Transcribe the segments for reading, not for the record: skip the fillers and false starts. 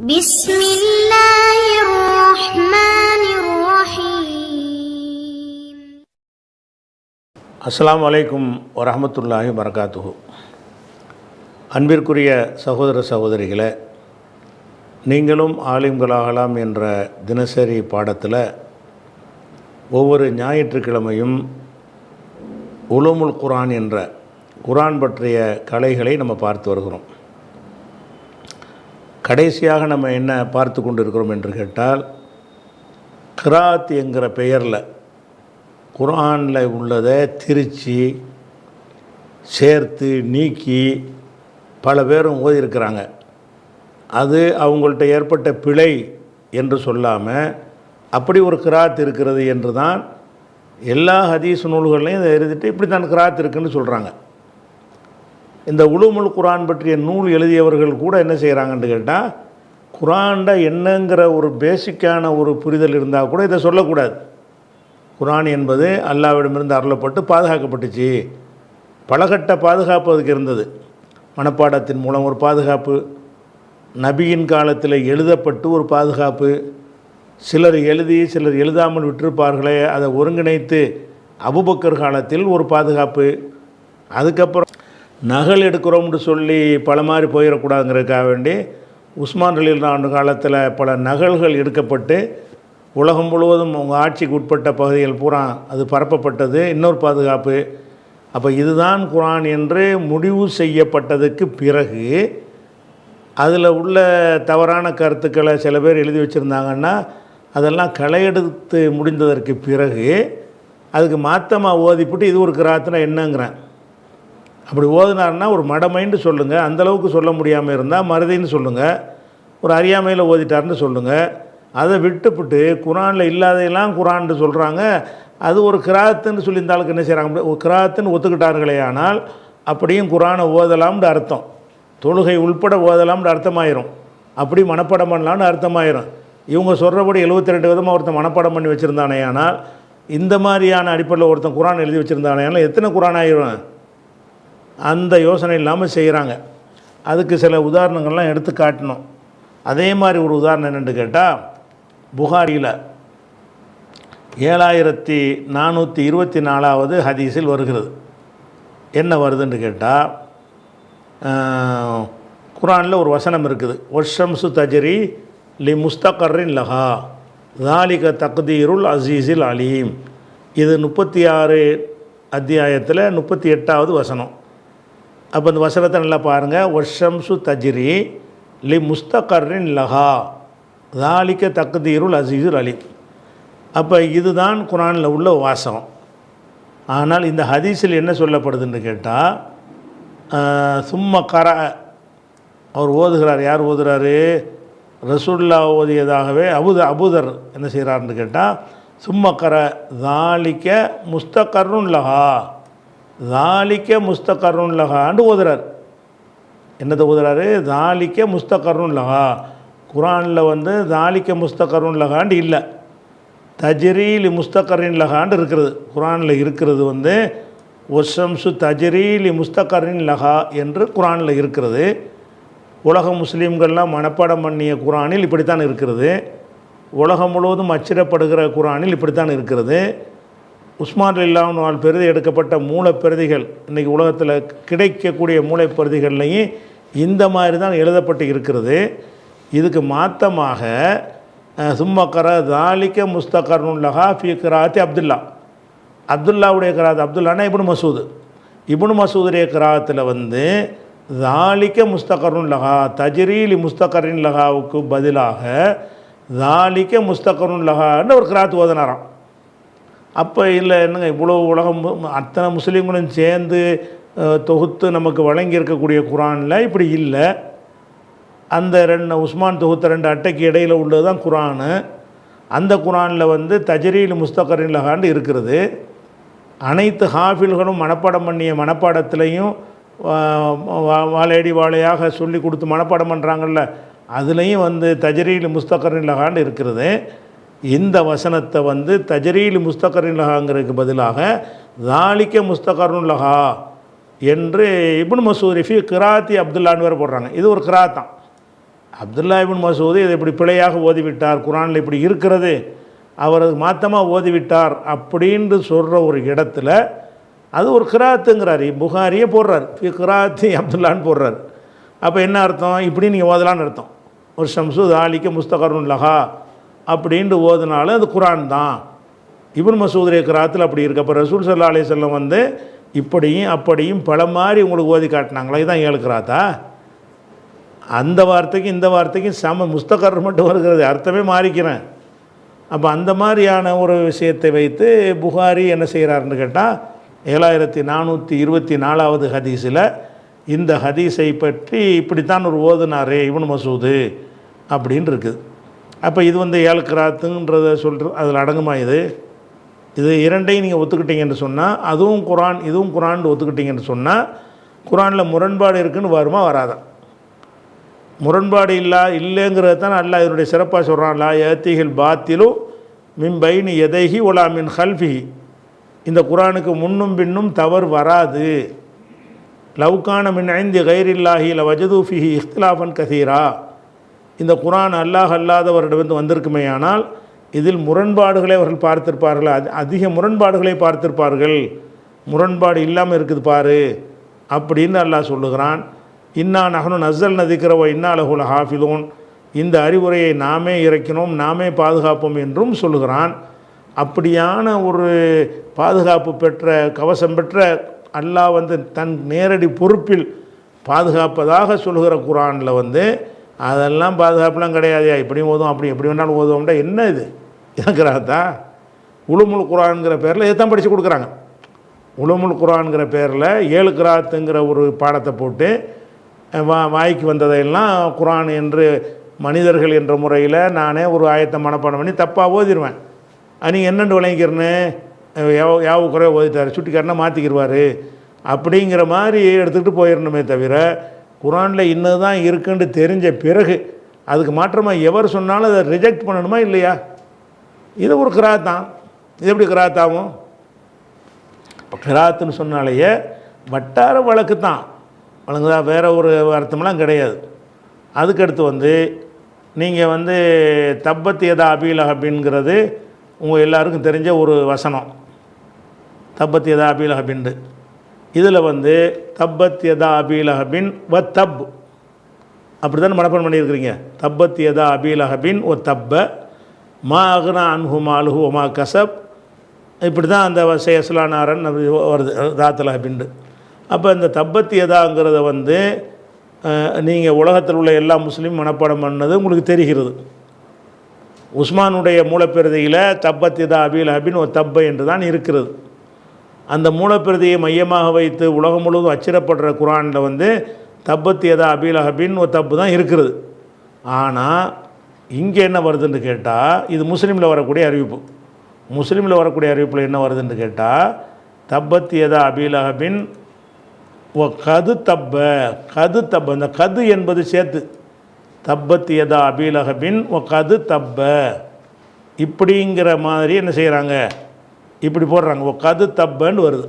بسم الله الرحمن الرحيم. அஸ்ஸலாமு அலைக்கும் வரஹ்மத்துல்லாஹி வபரகாத்துஹு. அன்பிற்குரிய சகோதர சகோதரிகளே, நீங்களும் ஆலிம்களாகலாம் என்ற தினசரி பாடத்தில் ஒவ்வொரு ஞாயிற்றுக்கிழமையும் உலூமுல் குர்ஆன் என்ற குர்ஆன் பற்றிய கலைகளை நம்ம பார்த்து வருகிறோம். கடைசியாக நம்ம என்ன பார்த்து கொண்டு இருக்கிறோம் என்று கேட்டால், கிராத் என்கிற பெயரில் குர்ஆனில் உள்ளதை திரித்து சேர்த்து நீக்கி பல பேரும் ஓதியிருக்கிறாங்க. அது அவங்கள்ட்ட ஏற்பட்ட பிழை என்று சொல்லாமல் அப்படி ஒரு கிராத் இருக்கிறது என்று தான் எல்லா ஹதீஸ் நூல்களையும் இதை எழுதிட்டு இப்படி தான் கிராத் இருக்குன்னு சொல்கிறாங்க. இந்த உலூமுல் குர்ஆன் பற்றிய நூல் எழுதியவர்கள் கூட என்ன செய்கிறாங்கன்னு கேட்டால், குர்ஆன்ட என்னங்கிற ஒரு பேசிக்கான ஒரு புரிதல் இருந்தால் கூட இதை சொல்லக்கூடாது. குர்ஆன் என்பது அல்லாஹ்விடமிருந்து அருளப்பட்டு பாதுகாக்கப்பட்டுச்சு, பலகட்ட பாதுகாப்பு அதுக்கு இருந்தது. மனப்பாடத்தின் மூலம் ஒரு பாதுகாப்பு, நபியின் காலத்தில் எழுதப்பட்டு ஒரு பாதுகாப்பு, சிலர் எழுதி சிலர் எழுதாமல் விட்டிருப்பார்களே அதை ஒருங்கிணைத்து அபூபக்கர் காலத்தில் ஒரு பாதுகாப்பு, அதுக்கப்புறம் நகல் எடுக்கிறோம்னு சொல்லி பல மாதிரி போயிடக்கூடாதுங்கிறதுக்காக வேண்டி உஸ்மான் ரலியல்லாஹு காலத்தில் பல நகல்கள் எடுக்கப்பட்டு உலகம் முழுவதும் அவங்க ஆட்சிக்கு உட்பட்ட பகுதிகள் பூரா அது பரப்பப்பட்டது, இன்னொரு பாதுகாப்பு. அப்போ இதுதான் குர்ஆன் என்று முடிவு செய்யப்பட்டதுக்கு பிறகு அதில் உள்ள தவறான கருத்துக்களை சில பேர் எழுதி வச்சுருந்தாங்கன்னா அதெல்லாம் களையெடுத்து முடிந்ததற்கு பிறகு அதுக்கு மாற்றமாக ஓதிப்பட்டு இது ஒரு கிராத்துனா என்னங்கிறேன். அப்படி ஓதினார்னா ஒரு மடமைன்னு சொல்லுங்கள், அந்தளவுக்கு சொல்ல முடியாமல் இருந்தால் மறதின்னு சொல்லுங்கள், ஒரு அறியாமையில் ஓதிட்டார்னு சொல்லுங்கள். அதை விட்டுப்பட்டு குர்ஆனில் இல்லாதையெல்லாம் குர்ஆன்னு சொல்கிறாங்க, அது ஒரு கிராத்துன்னு சொல்லியிருந்தாலும் என்ன செய்கிறாங்க, ஒரு கிராத்துன்னு ஒத்துக்கிட்டார்களே. ஆனால் அப்படியும் குர்ஆனை ஓதலாம்னு அர்த்தம், தொழுகை உள்பட ஓதலாம்னு அர்த்தமாயிரும், அப்படி மனப்பாடம் பண்ணலாம்னு அர்த்தமாயிரும். இவங்க சொல்கிறபடி 72 விதமாக ஒருத்தன் மனப்பாடம் பண்ணி வச்சுருந்தானே, ஆனால் இந்த மாதிரியான அடிப்படையில் ஒருத்தன் குர்ஆன் எழுதி வச்சுருந்தானே, ஆனால் எத்தனை குர்ஆன் ஆயிரும், அந்த யோசனை இல்லாமல் செய்கிறாங்க. அதுக்கு சில உதாரணங்கள்லாம் எடுத்து காட்டணும். அதே மாதிரி ஒரு உதாரணம் என்னென்னு கேட்டால், புகாரியில் 7424வது ஹதீஸில் வருகிறது. என்ன வருதுன்னு கேட்டால், குர்ஆனில் ஒரு வசனம் இருக்குது, ஒஷம்சு தஜ்ரி லி முஸ்தகர்ரின் லஹா தாலிக தக்தீருல் அசீஸில் அலீம். இது 36 அத்தியாயத்தில் 38வது வசனம். அப்போ இந்த வசனத்தை நல்லா பாருங்கள். ஒஷம்சு தஜ்ரி லி முஸ்தகர்ரின் லஹா தாலிக தக்தீருல் அசீஸுல் அலீம். அப்போ இதுதான் குர்ஆனில் உள்ள வாசகம். ஆனால் இந்த ஹதீஸில் என்ன சொல்லப்படுதுன்னு கேட்டால், சும்ம கர அவர் ஓதுகிறார். யார் ஓதுகிறாரு? ரசூலுல்லாஹ் ஓதியதாகவே அபூதர் என்ன செய்கிறாருன்னு கேட்டால், சும்ம கர தாலிக முஸ்தகர்ருன் லஹா தாலிக்க முஸ்தகர்ருன் லஹான்னு ஓதுறார். என்னத்தை ஓதுறாரு? தாலிக்க முஸ்தகர்ருன் லஹா. குர்ஆனில் வந்து தாலிக்க முஸ்தகர்ருன் லஹான்னு இல்லை, தஜ்ரீலி முஸ்தகரின் லஹான்னு இருக்கிறது. குர்ஆனில் இருக்கிறது வந்து ஒஷம்சு தஜ்ரீலி முஸ்தகரின் லஹா என்று குர்ஆனில் இருக்கிறது. உலக முஸ்லீம்கள்லாம் மனப்பாடம் பண்ணிய குர்ஆனில் இப்படித்தான் இருக்கிறது. உலகம் முழுவதும் அச்சிடப்படுகிற குர்ஆனில் இப்படித்தான் இருக்கிறது. உஸ்மான் ரலியல்லாஹு பிரதி எடுக்கப்பட்ட மூலப்பிரதிகள் இன்றைக்கி உலகத்தில் கிடைக்கக்கூடிய மூலப்பிரதிகள்லையும் இந்த மாதிரி தான் எழுதப்பட்டு இருக்கிறது. இதுக்கு மாற்றமாக சும்மக்கர தாலிக்க முஸ்தகர்ருன் லஹா ஃபி கிராத்தி அப்துல்லாவுடைய கிராத், அப்துல்லானா இப்னு மசூது, இப்னு மசூதுடைய கிராத்தில் வந்து தாலிக்க முஸ்தகர்ருன் லஹா தஜ்ரீலி முஸ்தகரின் லஹாவுக்கு பதிலாக தாலிக்க முஸ்தகர்ருன் லஹான்னு ஒரு கிராத் ஓதனாராம். அப்போ இல்லை என்னங்க, இவ்வளோ உலகம் அத்தனை முஸ்லீம்களும் சேர்ந்து தொகுத்து நமக்கு வழங்கியிருக்கக்கூடிய குர்ஆனில் இப்படி இல்லை. அந்த உஸ்மான் தொகுத்த 2 அட்டைக்கு இடையில் உள்ளது தான் குர்ஆனு. அந்த குர்ஆனில் வந்து தஜ்ரீல் முஸ்தகரின் லஹான்னு இருக்கிறது. அனைத்து ஹாஃபில்களும் மனப்பாடம் பண்ணிய மனப்பாடத்துலேயும் வாழையடி வாழையாக சொல்லி கொடுத்து மனப்பாடம் பண்ணுறாங்கள்ல, அதுலேயும் வந்து தஜ்ரீல் முஸ்தகரின் லஹான்னு இருக்கிறது. இந்த வசனத்தை வந்து தஜ்ரீல் முஸ்தகரின் லஹாங்கிறதுக்கு பதிலாக தாலிக்க முஸ்தகருன் லஹா என்று இப்னு மசூத் ஃபி கிராத்தி அப்துல்லான்னு வேறு போடுறாங்க. இது ஒரு கிராத்தான். அப்துல்லா இப்னு மசூத் இதை இப்படி பிழையாக ஓதிவிட்டார், குரானில் இப்படி இருக்கிறது, அவர் அது மாத்தமாக ஓதிவிட்டார் அப்படின்னு சொல்கிற ஒரு இடத்துல அது ஒரு கிராத்துங்கிறார். புகாரியே போடுறார், கிராத்தி அப்துல்லான்னு போடுறார். அப்போ என்ன அர்த்தம்? இப்படி நீங்கள் ஓதலான்னு அர்த்தம். ஒரு ஷம்சு தாலிக்க முஸ்தகருன் லஹா அப்படின்ட்டு ஓதுனாலும் அது குரான் தான். இப்னு மசூதுடைய கிராத்தில் அப்படி இருக்கு. அப்போ ரசூல் ஸல்லல்லாஹு அலைஹி வஸல்லம் வந்து இப்படியும் அப்படியும் பல மாதிரி உங்களுக்கு ஓதி காட்டினாங்களா? இதுதான் 7 கிராத்தா? அந்த வார்த்தைக்கும் இந்த வார்த்தைக்கும் சம முஸ்தகர் மட்டும் வருகிறது, அர்த்தமே மாறிக்கிறேன். அப்போ அந்த மாதிரியான ஒரு விஷயத்தை வைத்து புகாரி என்ன செய்கிறாருன்னு கேட்டால் 7424வது ஹதீஸில் இந்த ஹதீஸை பற்றி இப்படித்தான் ஒரு ஓதுனாரே இப்னு மசூது அப்படின்னு இருக்குது. அப்போ இது வந்து 7 கிராத்துன்றதை சொல்கிற அதில் அடங்குமா? இது இரண்டையும் நீங்கள் ஒத்துக்கிட்டீங்கன்னு சொன்னால், அதுவும் குரான் இதுவும் குரான் ஒத்துக்கிட்டீங்கன்னு சொன்னால், குரானில் முரண்பாடு இருக்குன்னு வருமா வராதா? முரண்பாடு இல்லைங்கிறது தான் அல்லாஹ் இதனுடைய சிறப்பாக சொல்கிறான். லா யஅதீஹில் பாத்திலு மின் பைனி யதைஹி வலா மின் ஹல்ஃபிஹி. இந்த குரானுக்கு முன்னும் பின்னும் தவறு வராது. லவ்கான மின் ஐந்தி கைரில்லாஹி லவஜது ஃபிஹி இஃப்திலாஃபன் கதீரா. இந்த குரான் அல்லாஹ் அல்லாதவரிடமிருந்து வந்திருக்குமேயானால் இதில் முரண்பாடுகளை அவர்கள் பார்த்திருப்பார்கள், அதிக முரண்பாடுகளை பார்த்திருப்பார்கள். முரண்பாடு இல்லாமல் இருக்குது பாரு அப்படின்னு அல்லாஹ் சொல்லுகிறான். இன்னா நஹ்னு நஸ்ஸல்னா திக்ர வ இன்னா லஹு லஹாஃபிலூன். இந்த அறிவுரையை நாமே இறக்கினோம், நாமே பாதுகாப்போம் என்றும் சொல்லுகிறான். அப்படியான ஒரு பாதுகாப்பு பெற்ற கவசம் பெற்ற அல்லாஹ் வந்து தன் நேரடி பொறுப்பில் பாதுகாப்பதாக சொல்லுகிற குரானில் வந்து அதெல்லாம் பாதுகாப்புலாம் கிடையாதையா, இப்படியும் ஓதும் அப்படி எப்படி வேணாலும் ஓதுவோம்டா. என்ன இது இருக்கிறாத்தா? உலுமுல் குரான்ங்கிற பேரில் இதைத்தான் படித்து கொடுக்குறாங்க. உலுமுல் குரான்ங்கிற பேரில் 7 கிராத்துங்கிற ஒரு பாடத்தை போட்டு வாய்க்கு வந்ததையெல்லாம் குரான் என்று மனிதர்கள் என்ற முறையில் நானே ஒரு ஆயத்தை மனப்பாடம் பண்ணி தப்பாக ஓதிடுவேன். நீங்கள் என்னென்று விளங்கிக்கிறேன்னு யாவு குறைய ஓதிட்டார், சுட்டிக்காரனா மாற்றிக்கிடுவார் அப்படிங்கிற மாதிரி எடுத்துக்கிட்டு போயிடணுமே தவிர, குரானில் இன்னது தான் இருக்குன்னு தெரிஞ்ச பிறகு அதுக்கு மாற்றமாக எவர் சொன்னாலும் அதை ரிஜெக்ட் பண்ணணுமா இல்லையா? இது ஒரு கிராத் தான். இது எப்படி கிராத் ஆகும்? கிராத்துன்னு சொன்னாலேயே வட்டார வழக்கு தான் வழங்குதா, வேறு ஒரு அர்த்தமெல்லாம் கிடையாது. அதுக்கடுத்து வந்து நீங்கள் வந்து தப்பத் யதா அபீ லஹபின்ங்கிறது உங்கள் எல்லாருக்கும் தெரிஞ்ச ஒரு வசனம். தப்பத் யதா அபீ லஹபின்ட்டு இதில் வந்து தப்பத் யதா அபீ லஹபின் வ தப் அப்படி தானே மனப்பாடம் பண்ணியிருக்கிறீங்க. தப்பத் யதா அபீ லஹபின் ஒ தப்ப மா அக்னா அன்ஹு மாலுஹு ஒமா கசப். இப்படி தான் அந்த சேஸ்லானாரன் வருது தாத்தல் அப்படின்ட்டு. அப்போ இந்த தப்பத் யதாங்கிறத வந்து நீங்கள் உலகத்தில் உள்ள எல்லா முஸ்லீம் மனப்பாடம் பண்ணது உங்களுக்கு தெரிகிறது. உஸ்மானுடைய மூலப்பிரதியில் தப்பத் யதா அபீ லஹபின் ஒ தப்ப என்று தான் இருக்கிறது. அந்த மூலப்பிரதியை மையமாக வைத்து உலகம் முழுவதும் அச்சிடப்படுற குரானில் வந்து தப்பத் யதா அபீ லஹபின் ஒ தப்பு தான் இருக்கிறது. ஆனால் இங்கே என்ன வருதுன்னு கேட்டால், இது முஸ்லீமில் வரக்கூடிய அறிவிப்பு. முஸ்லீமில் வரக்கூடிய அறிவிப்பில் என்ன வருதுன்னு கேட்டால், தப்பத் யதா அபீ லஹபின் ஒ கது தப்ப. கது தப்ப, அந்த கது என்பது சேர்த்து தப்பத் யதா அபீ லஹபின் ஒ கது தப்ப இப்படிங்கிற மாதிரி என்ன செய்கிறாங்க, இப்படி போடுறாங்க. ஒ கது தப்பன்னு வருது.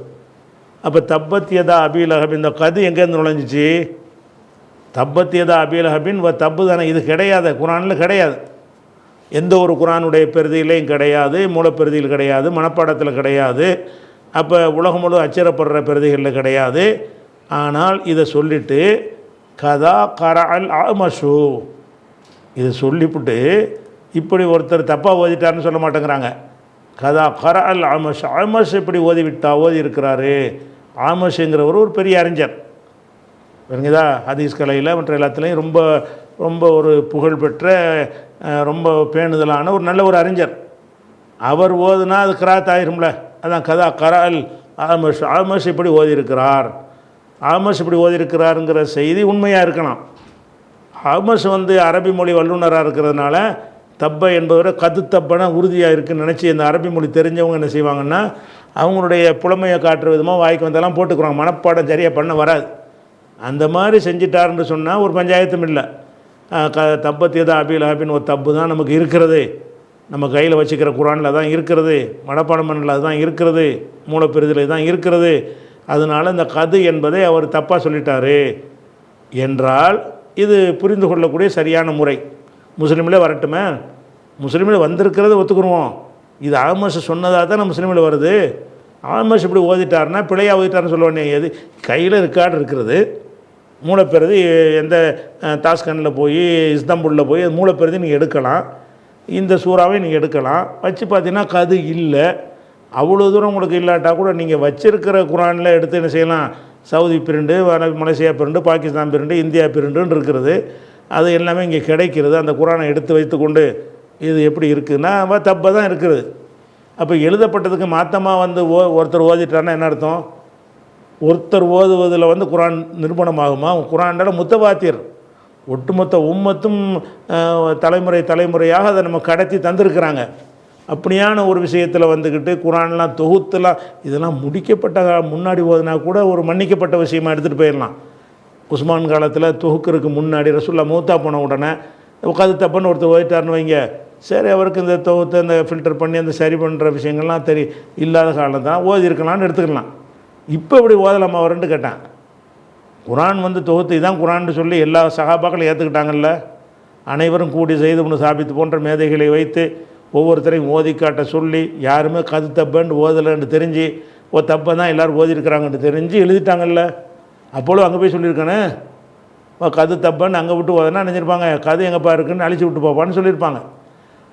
அப்போ தப்பத் யதா அபீ லஹபின், இந்த கது எங்கேருந்து நுழைஞ்சிச்சு? தப்பத் யதா அபீ லஹபின் வ தப்பு தானே. இது கிடையாது, குரானில் கிடையாது. எந்த ஒரு குரானுடைய பிரதியிலையும் கிடையாது, மூலப்பிரதியில் கிடையாது, மனப்பாடத்தில் கிடையாது. அப்போ உலகம் முழு அச்சிடப்படுற பிரதிகளில் கிடையாது. ஆனால் இதை சொல்லிவிட்டு கதா கர அல் ஆமஷு இதை சொல்லிவிட்டு இப்படி ஒருத்தர் தப்பாக ஓதிட்டார்னு சொல்ல மாட்டேங்கிறாங்க. கதா கர அல் ஆமஷ். ஆமஷ் இப்படி ஓதி இருக்கிறாரு. ஆமஷுங்கிறவர் ஒரு பெரிய அறிஞர். சரிங்களா? ஹதீஸ் கலையில் மற்ற எல்லாத்துலேயும் ரொம்ப ரொம்ப ஒரு புகழ்பெற்ற ரொம்ப பேணுதலான ஒரு நல்ல ஒரு அறிஞர். அவர் ஓதுனா அது கிராத் ஆயிரும்ல. அதான் கதா கர அல் ஆமஷ். ஆமஷ் இப்படி ஓதியிருக்கிறார். ஆமஷ் இப்படி ஓதியிருக்கிறாருங்கிற செய்தி உண்மையாக இருக்கலாம். ஆமஷ் வந்து அரபி மொழி வல்லுநராக இருக்கிறதுனால தப்ப என்பவரை கது தப்பன உறுதியாக இருக்குதுன்னு நினச்சி இந்த அரபி மொழி தெரிஞ்சவங்க என்ன செய்வாங்கன்னா, அவங்களுடைய புலமையை காட்டுற விதமாக வாய்க்கு வந்தெல்லாம் போட்டுக்குறாங்க. மனப்பாடம் சரியாக பண்ண வராது. அந்த மாதிரி செஞ்சிட்டாருன்னு சொன்னால் ஒரு பஞ்சாயத்தும் இல்லை. தப்பத் யதா அபீ லஹபின் ஒரு தப்பு தான் நமக்கு இருக்கிறது, நம்ம கையில் வச்சுக்கிற குரானில் தான் இருக்கிறது, மனப்பாடம் பண்ணல அதுதான் இருக்கிறது, மூலப்பிரிதில் தான் இருக்கிறது. அதனால் இந்த கது என்பதை அவர் தப்பாக சொல்லிட்டாரு என்றால் இது புரிந்து கொள்ளக்கூடிய சரியான முறை. முஸ்லீமில் வரட்டுமே, முஸ்லீமில் வந்திருக்கிறத ஒத்துக்குருவோம். இது ஆமஸ் சொன்னதாக தான் முஸ்லீமில் வருது. ஆமஸ் இப்படி ஓதிட்டாருன்னா பிழையாக ஓதிட்டாருன்னு சொல்லுவானே, எது கையில் ரெக்கார்டு இருக்கிறது. மூலப்பிரதி எந்த தாஸ்கனில் போய் இஸ்தாம்புலில் போய் மூலப்பிரதி நீங்கள் எடுக்கலாம், இந்த சூறாவை நீங்கள் எடுக்கலாம். வச்சு பார்த்தீங்கன்னா கது இல்லை. அவ்வளோ தூரம் உங்களுக்கு இல்லாட்டா கூட நீங்கள் வச்சிருக்கிற குரானில் எடுத்து என்ன செய்யலாம், Saudi print, Malaysia print, Pakistan print, India பிரிண்டுன்னு இருக்கிறது. அது எல்லாமே இங்கே கிடைக்கிறது. அந்த குரானை எடுத்து வைத்துக்கொண்டு இது எப்படி இருக்குதுன்னா தப்பாக தான் இருக்குது. அப்போ எழுதப்பட்டதுக்கு மாற்றமாக வந்து ஒருத்தர் ஓதிட்டார்னா என்ன அர்த்தம்? ஒருத்தர் ஓதுவதில் வந்து குரான் நிரூபணமாகுமா? குரான்ல முத்தவாத்தியர் ஒட்டுமொத்த உம்மத்தும் தலைமுறையாக அதை நம்ம கடத்தி தந்திருக்கிறாங்க. அப்படியான ஒரு விஷயத்தில் வந்துக்கிட்டு குரான்லாம் தொகுத்துலாம் இதெல்லாம் முடிக்கப்பட்ட முன்னாடி ஓதுனா கூட ஒரு மன்னிக்கப்பட்ட விஷயமாக எடுத்துகிட்டு போயிடலாம். உஸ்மான் காலத்தில் தொகுக்கிறதுக்கு முன்னாடி ரசூல்லா மூத்தா போன உடனே உட்காந்து தப்புன்னு ஒருத்தர் ஓதிட்டார்னு வைங்க, சரி அவருக்கு இந்த தொகுத்து அந்த ஃபில்டர் பண்ணி அந்த சரி பண்ணுற விஷயங்கள்லாம் இல்லாத காலம் தான் ஓதி இருக்கலாம்னு எடுத்துக்கலாம். இப்போ இப்படி ஓதலாமா அவருன்னு கேட்டான். குரான் வந்து தொகுத்து இதான் குரான்னு சொல்லி எல்லா சகாபாக்களும் ஏற்றுக்கிட்டாங்கல்ல. அனைவரும் கூடி செய்து சாபித்து போன்ற மேதைகளை வைத்து ஒவ்வொருத்தரையும் ஓதி காட்ட சொல்லி யாருமே கது தப்புன்னு ஓதலைன்னு தெரிஞ்சு தப்பை தான் எல்லோரும் ஓதிருக்கிறாங்கன்னு தெரிஞ்சு எழுதிட்டாங்கல்ல. அப்போலும் அங்கே போய் சொல்லியிருக்கானே கது தப்புன்னு அங்கே விட்டு ஓதனா நினைச்சிருப்பாங்க, கது எங்கேப்பா இருக்குன்னு அழிச்சு விட்டு போப்பான்னு சொல்லியிருப்பாங்க.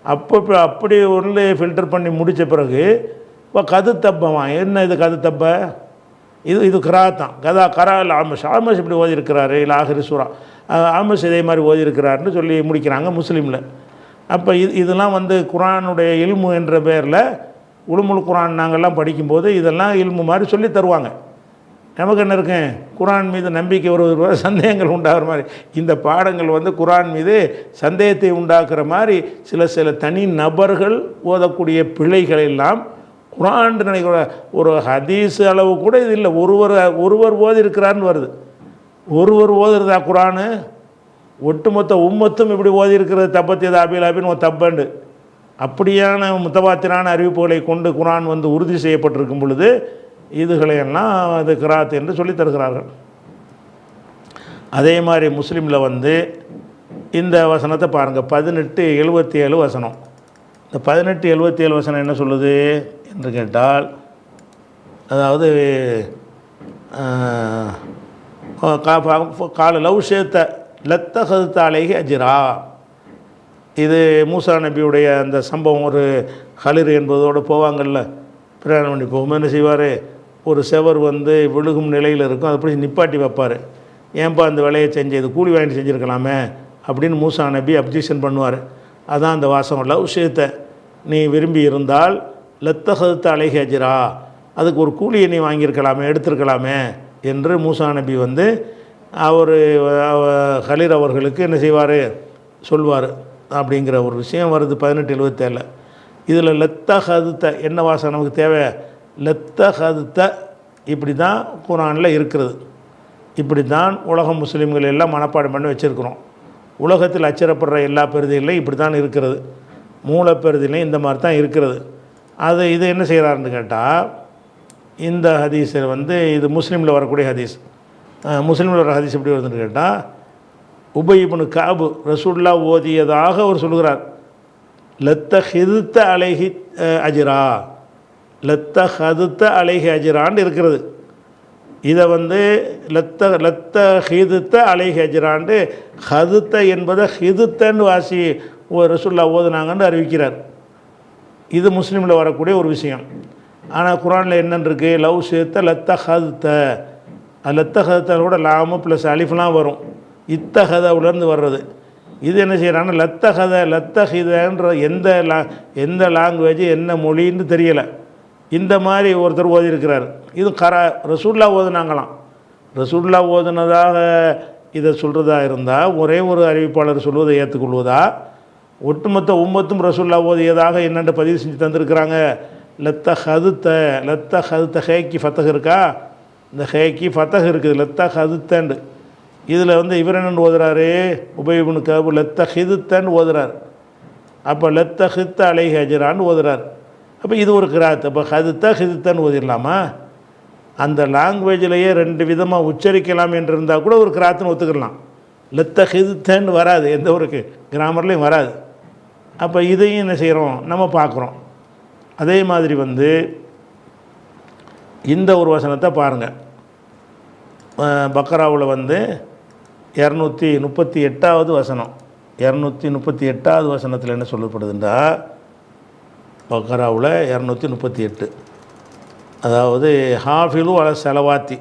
அப்படி ஒரு ஃபில்டர் பண்ணி முடித்த பிறகு கது தப்பவான் என்ன இது கது தப்ப, இது கிராத்தான் கரா இல்லை ஆமஸ் இப்படி ஓதிருக்கிறாரு, இல்லை ஆஹிரி சூரா ஆமஸ் இதே மாதிரி ஓதிருக்கிறாருன்னு சொல்லி முடிக்கிறாங்க முஸ்லீமில். அப்போ இதெல்லாம் வந்து குரானுடைய இல்மு என்ற பெயரில் உலுமுல் குரான் நாங்கள்லாம் படிக்கும்போது இதெல்லாம் இல்மு மாதிரி சொல்லி தருவாங்க. நமக்கு என்ன இருக்கேன், குரான் மீது நம்பிக்கை ஒரு சந்தேகங்கள் உண்டாகிற மாதிரி இந்த பாடங்கள் வந்து குரான் மீது சந்தேகத்தை உண்டாக்குற மாதிரி சில தனி நபர்கள் ஓதக்கூடிய பிழைகள் எல்லாம் குரான் நினைக்கிற ஒரு ஹதீஸ் அளவு கூட இது இல்லை. ஒருவர் ஓதி இருக்கிறான்னு வருது. ஒருவர் ஓதுறதா குரானு? ஒட்டுமொத்த உம்மத்தும் இப்படி ஓதி இருக்கிறது தப்பத்தியது அபிலாபின்னு ஒரு தப்பண்டு. அப்படியான முத்தவாத்திரான அறிவிப்புகளை கொண்டு குரான் வந்து உறுதி செய்யப்பட்டிருக்கும் பொழுது இதுகளையெல்லாம் அது கிராத் என்று சொல்லி தருகிறார்கள். அதே மாதிரி முஸ்லீமில் வந்து இந்த வசனத்தை பாருங்கள், 1877 வசனம். இந்த 1877 வசனம் என்ன சொல்லுது என்று கேட்டால், அதாவது கால லவ் சேத்த லத்த கருத்தாலேகி அஜிரா. இது மூசா நபியுடைய அந்த சம்பவம். ஒரு ஹலிர் என்பதோடு போவாங்கள்ல, பிரயாணம் பண்ணி போகும்போது என்ன செய்வார், ஒரு செவர் வந்து விழுகும் நிலையில் இருக்கும், அதை போய் நிப்பாட்டி வைப்பார். ஏன்பா அந்த வேலையை செஞ்சு இது கூலி வாங்கி செஞ்சுருக்கலாமே அப்படின்னு மூசா நபி அப்ஜெக்ஷன் பண்ணுவார். அதான் அந்த வாசம். லவ் விஷயத்தை நீ விரும்பி இருந்தால் லத்த கருத்த அழகி அஜிரா, அதுக்கு ஒரு கூலியை நீ வாங்கியிருக்கலாமே, எடுத்திருக்கலாமே என்று மூசா நபி வந்து அவர் ஹலீர் அவர்களுக்கு என்ன செய்வார், சொல்வார். அப்படிங்கிற ஒரு விஷயம் வருது 1877. இதில் லத்த ஹதுத்த என்ன வாசம் நமக்கு தேவை? லத்த ஹதுத்த இப்படி தான் குரானில் இருக்கிறது. இப்படி தான் உலக முஸ்லீம்கள் எல்லாம் மனப்பாடம் பண்ணி வச்சுருக்கிறோம். உலகத்தில் அச்சிடப்படுற எல்லா பெருதிகளையும் இப்படி தான் இருக்கிறது. மூலப்பெருதிலையும் இந்த மாதிரி தான் இருக்கிறது. இது என்ன செய்கிறாருன்னு கேட்டால், இந்த ஹதீஸில் வந்து இது முஸ்லீமில் வரக்கூடிய ஹதீஸ். முஸ்லீமில் வர ஹதீஸ் எப்படி வருதுன்னு கேட்டால், உபய் இப்னு கஅப் ரசூலுல்லாஹ் ஓதியதாக அவர் சொல்கிறார். லத்த ஹிதுத்த அலைஹி அஜிரா, லத்த ஹதுத்த அலைஹி அஜிரான்னு இருக்கிறது. இதை வந்து லத்த ஹிதுத்த அலைஹி அஜிரான்னு ஹதுத்த என்பதை ஹிதுத்தன்னு வாசி ரசூலுல்லாஹ் ஓதுனாங்கன்னு அறிவிக்கிறார். இது முஸ்லீமில் வரக்கூடிய ஒரு விஷயம். ஆனால் குரானில் என்னென்னு இருக்குது, லவ் சேர்த்த லத்த ஹதுத்த, லத்த ஹதுத்தோட லாமு ப்ளஸ் அலிஃப்லாம் வரும். இத்தஹதவுலேருந்து வர்றது. இது என்ன செய்கிறாங்கன்னா லத்தஹிதன்ற எந்த லாங்குவேஜ் என்ன மொழின்னு தெரியலை. இந்த மாதிரி ஒருத்தர் ஓதியிருக்கிறார். இது ரசூலுல்லாஹ் ஓதுனாங்களாம். ரசூலுல்லாஹ் ஓதுனதாக இதை சொல்கிறதா இருந்தால் ஒரே ஒரு அறிவிப்பாளர் சொல்வதை ஏற்றுக்கொள்வதா, ஒட்டுமொத்த உம்மத்தும் ரசூலுல்லாஹ் ஓதியதாக என்னென்று பதிவு செஞ்சு தந்திருக்கிறாங்க. லத்த ஹதுத்த ஹேக்கி ஃபத்தஹ் இருக்கா, இந்த ஹேக்கி ஃபத்தஹ் இருக்குது, லத்த ஹதுத்தண்டு. இதில் வந்து இவர் என்னென்னு ஓதுறாரு, உபய் இப்னு கஅப் லத்த ஹிதுத்தன்னு ஓதுறார். அப்போ லத்த ஹித்த அலைஹி அஜிரான்னு ஓதுறார். அப்போ இது ஒரு கிராத். அப்போ ஹதுத்த ஹிதுத்தன்னு ஓதிடலாமா? அந்த லாங்குவேஜிலேயே ரெண்டு விதமாக உச்சரிக்கலாம் என்று இருந்தால் கூட ஒரு கிராத்துன்னு ஒத்துக்கலாம். லத்தஹிதுத்தன்னு வராது, எந்த ஒரு கிராமர்லேயும் வராது. அப்போ இதையும் என்ன செய்கிறோம், நம்ம பார்க்குறோம். அதே மாதிரி வந்து இந்த ஒரு வசனத்தை பாருங்கள். பக்கராவில் வந்து 238வது வசனம், 238வது வசனத்தில் என்ன சொல்லப்படுதுன்றா, பக்கராவில் 238, அதாவது ஹாஃபிலு அல செலவாத்தி,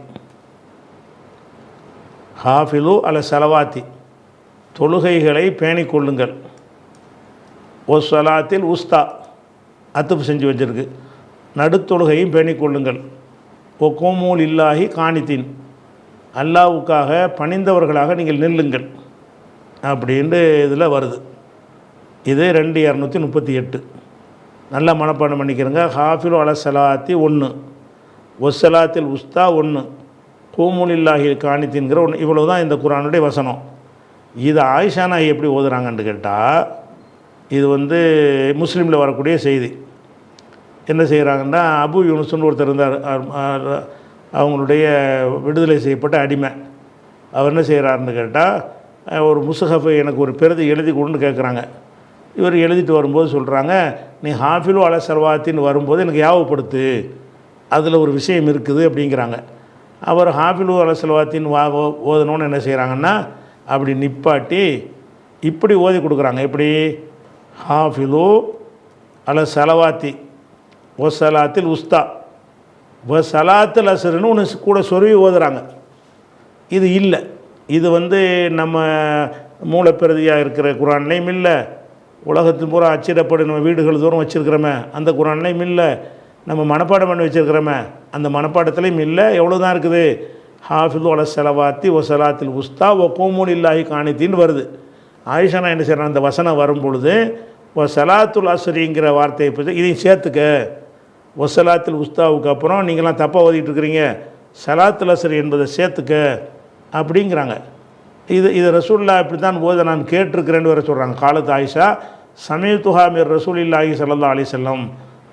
ஹாஃபிலு அல செலவாத்தி, தொழுகைகளை பேணிக்கொள்ளுங்கள். ஒரு சலாத்தில் உஸ்தா அத்துப்பு செஞ்சு வச்சிருக்கு, நடுத்தொழுகையும் பேணிக்கொள்ளுங்கள். ஒகோமூல் இல்லாஹி காணித்தீன், அல்லாவுக்காக பணிந்தவர்களாக நீங்கள் நில்லுங்கள் அப்படின்ட்டு இதில் வருது. இது 2238. நல்லா மனப்பாடம் பண்ணிக்கிறங்க. ஹாஃபிலு அல சலாத்தி 1, ஒசலாத்தில் உஸ்தா 1, கோமூல் இல்லாஹி காணித்தீன்கிற 1. இவ்வளோ தான் இந்த குர்ஆனுடைய வசனம். இது ஆயிஷா நாயகி எப்படி ஓதுறாங்கன்னு கேட்டால், இது வந்து முஸ்லீமில் வரக்கூடிய செய்தி. என்ன செய்கிறாங்கன்னா, அபு யூனுஸ்னு ஒருத்தர் இருந்தார், அவங்களுடைய விடுதலை செய்யப்பட்ட அடிமை. அவர் என்ன செய்கிறாருன்னு கேட்டால், ஒரு முஸ்ஹஃபை எனக்கு ஒரு பிரதி எழுதி கொடுன்னு கேட்குறாங்க. இவர் எழுதிட்டு வரும்போது சொல்கிறாங்க, நீ ஹாஃபிலு அல சர்வாத்தின்னு வரும்போது எனக்கு யாவப்படுத்து, அதில் ஒரு விஷயம் இருக்குது அப்படிங்கிறாங்க. அவர் ஹாஃபிலு அல சர்வாத்தின்னு ஓதணுன்னு என்ன செய்கிறாங்கன்னா, அப்படி நிப்பாட்டி இப்படி ஓதி கொடுக்குறாங்க. எப்படி, ஹாஃபிலு அல சலவாத்தி ஒசலாத்தில் உஸ்தா சலாத்தில் அசருன்னு ஒன்று கூட சொருவி ஓதுறாங்க. இது இல்லை, இது வந்து நம்ம மூலப்பிரதியாக இருக்கிற குர்ஆன்லையும் இல்லை, உலகத்தின் பூரா அச்சிடப்படு நம்ம வீடுகள் தூரம் வச்சுருக்கிறோமே அந்த குர்ஆன்லையும் இல்லை, நம்ம மனப்பாடம் பண்ணி வச்சுருக்கிறோமே அந்த மனப்பாடத்துலையும் இல்லை. எவ்வளோ தான் இருக்குது, ஹாஃபிது அல செலவாத்தி ஒசலாத்தில் உஸ்தா ஒ கோமூல் இல்லாஹி காணித்தின்னு வருது. ஆயிஷா நான் என்ன செய்கிறேன், அந்த வசனம் வரும் பொழுது சலாத்துல் அஸ்ரிங்கிற வார்த்தையை பற்றி இதையும் சேர்த்துக்க, ஒசலாத்தில் உஸ்தாவுக்கு அப்புறம் நீங்களாம் தப்பாக ஓதிட்டு இருக்கிறீங்க, சலாத்துல் அஸ்ரி என்பதை சேர்த்துக்க அப்படிங்கிறாங்க. இது ரசூல்லா இப்படி தான் ஓத நான் கேட்டிருக்கிறேன்னு வேறு சொல்கிறாங்க. காலத்து ஆயிஷா சமீத்துஹா மிர் ரசூலில்லாஹி ஸல்லல்லாஹு அலைஹி வஸல்லம்,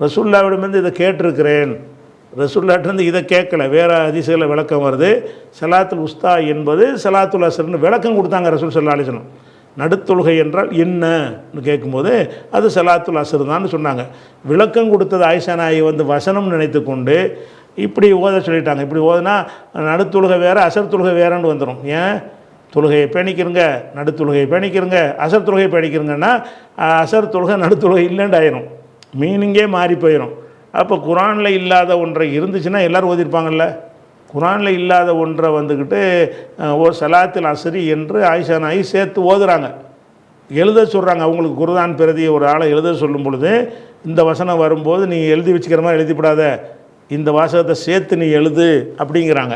ரசூல்லாவிடமிருந்து இதை கேட்டிருக்கிறேன், ரசூல்லாட்டிருந்து இதை கேட்கல. வேறு ஹதீஸ்களில் விளக்கம் வருது, சலாத்துல் உஸ்தா என்பது சலாத்துல் அஸ்ர்னு விளக்கம் கொடுத்தாங்க ரசூல் ஸல்லல்லாஹு அலைஹி வஸல்லம். நடுத்தொழுகை என்றால் என்னன்னு கேட்கும்போது அது சலாத்துல் அஸ்ர் தான் சொன்னாங்க. விளக்கம் கொடுத்தது ஆயிஷா நாயகி வந்து வசனம் நினைத்து கொண்டு இப்படி ஓத சொல்லிட்டாங்க. இப்படி ஓதுனா நடுத்தொழுகை வேறு அசர் தொழுகை வேறுன்னு வந்துடும். ஏன், தொழுகையை பேணிக்கிறங்க, நடுத்தொழுகையை பேணிக்கிறங்க, அசர் தொழுகையை பேணிக்கிறங்கன்னா அசர் தொழுகை நடுத்தொழுகை இல்லைன்னு ஆயிரும், மீனிங்கே மாறி போயிடும். அப்போ குர்ஆனில் இல்லாத ஒன்றை இருந்துச்சுன்னா எல்லோரும் ஓதிருப்பாங்கல்ல. குர்ஆனில் இல்லாத ஒன்றை வந்துக்கிட்டு ஓ சலாத்தில் அஸ்ரி என்று ஆயிஷா நாயகி சேர்த்து ஓதுறாங்க, எழுத சொல்கிறாங்க. அவங்களுக்கு குர்ஆன் பிரதியை ஒரு ஆளை எழுத சொல்லும் பொழுது இந்த வசனம் வரும்போது நீ எழுதி வச்சுக்கிற மாதிரி எழுதிப்படாத, இந்த வாசகத்தை சேர்த்து நீ எழுது அப்படிங்கிறாங்க.